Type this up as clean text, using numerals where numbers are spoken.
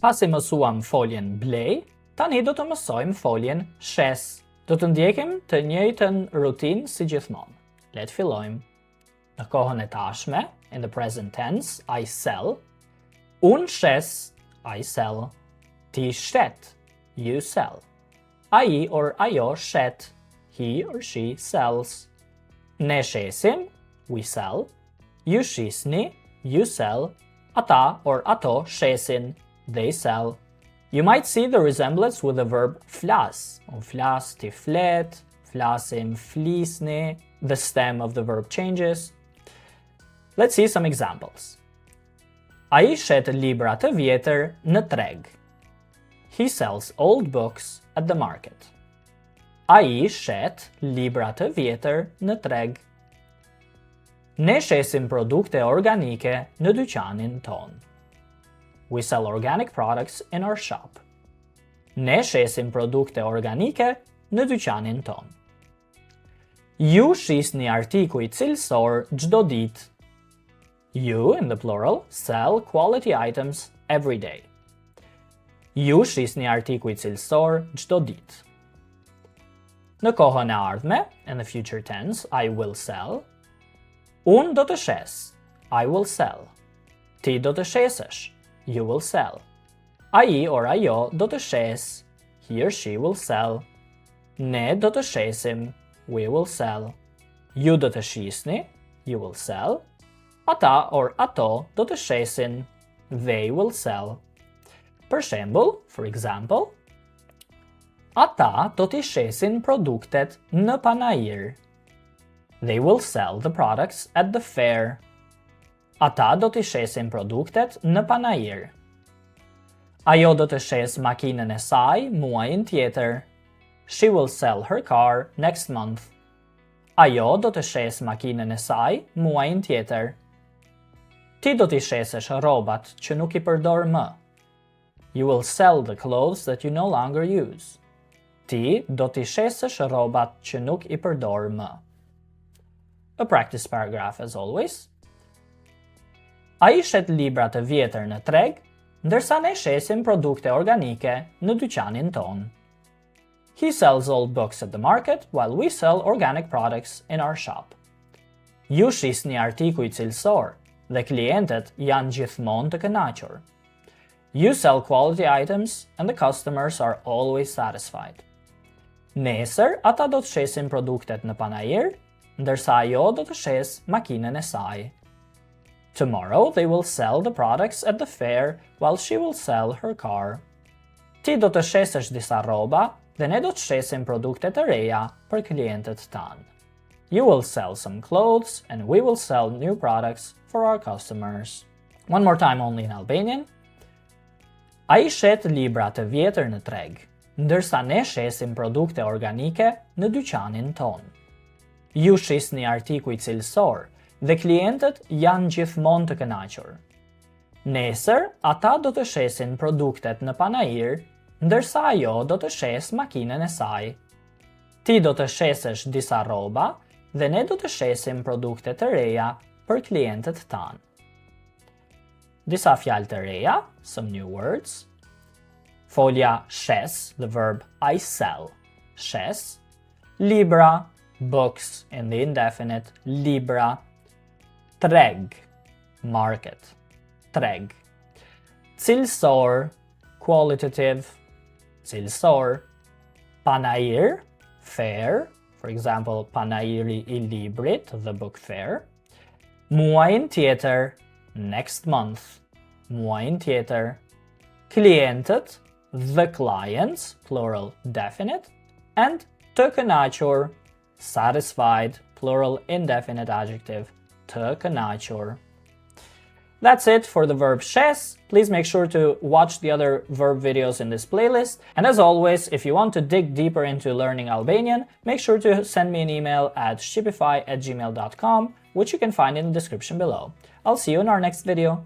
Pasi mësuam foljen blej, tani do të mësojmë foljen shes. Do të ndjekim të njëjtën rutinë si gjithmonë. Le të fillojmë. Në kohën e tashme, in the present tense, I sell. Unë shes, I sell. Ti shet, you sell. Ai or ajo shet, he or she sells. Ne shesim, we sell. Ju shisni, you sell. Ata or ato shesin, they sell. You might see the resemblance with the verb flas. Unë flas, ti flet, flasim, flisni. The stem of the verb changes. Let's see some examples. Ai shet libra të vjetër në treg. He sells old books at the market. Ai shet libra të vjetër në treg. Ne shesim produkte organike në dyqanin ton. We sell organic products in our shop. Ne shesim produkte organike në dyqanin ton. Ju shisni artikuj cilësor çdo ditë. You, in the plural, sell quality items every day. Ju shisni artikuj cilësor çdo ditë. Në kohën e ardhme, in the future tense, I will sell. Unë do të shes, I will sell. Ti do të shesësh, you will sell. Ai or ajo do të shes, he or she will sell. Ne do të shesim, we will sell. Ju do të shisni, you will sell. Ata or ato do të shesin, they will sell. Për shembull, for example, ata do t'i shesin produktet në panajir. They will sell the products at the fair. Ata do t'i shesin produktet në panajir. Ajo do të shes makinën e saj muajin tjetër. She will sell her car next month. Ajo do të shes makinën e saj muajin tjetër. Ti do t'i shesësh rrobat që nuk i përdor më. You will sell the clothes that you no longer use. Ti do t'i shesësh rrobat që nuk i përdor më. A practice paragraph as always. Ai shet libra të vjetër në treg, ndërsa ne shesim produkte organike në dyqanin ton. He sells old books at the market while we sell organic products in our shop. Ju shisni artikuj cilësor dhe klientët janë gjithmonë të kënaqur. You sell quality items and the customers are always satisfied. Nesër ata do të shesin produktet në panajir, ndërsa ajo do të shes makinën e saj. Tomorrow they will sell the products at the fair while she will sell her car. Ti do të shesësh disa rroba dhe ne do të shesim produkte të reja për klientët tanë. You will sell some clothes and we will sell new products for our customers. One more time only in Albanian. Ai shet libra të vjetër në treg, ndërsa ne shesim produkte organike në dyqanin ton. Ju shisni artikuj cilësor dhe klientët janë gjithmonë të kënaqur. Nesër, ata do të shesin produktet në panajir, ndërsa ajo do të shes makinën e saj. Ti do të shesësh disa rroba dhe ne do të shesim produkte të reja për klientët tanë. Disa fjalë të reja, some new words. Folja shes, the verb I sell, shes. Libra, books in the indefinite, libra. Treg, market, treg. Cilësor, qualitative, cilësor. Panajir, fair, for example, panajiri I librit, the book fair. Muajin tjetër, next month, muajin tjetër. Klientët, the clients, plural definite. And të kënaqur, satisfied, plural indefinite adjective, të kënaqur. That's it for the verb shes. Please make sure to watch the other verb videos in this playlist. And as always, if you want to dig deeper into learning Albanian, make sure to send me an email at shqipify@gmail.com, which you can find in the description below. I'll see you in our next video.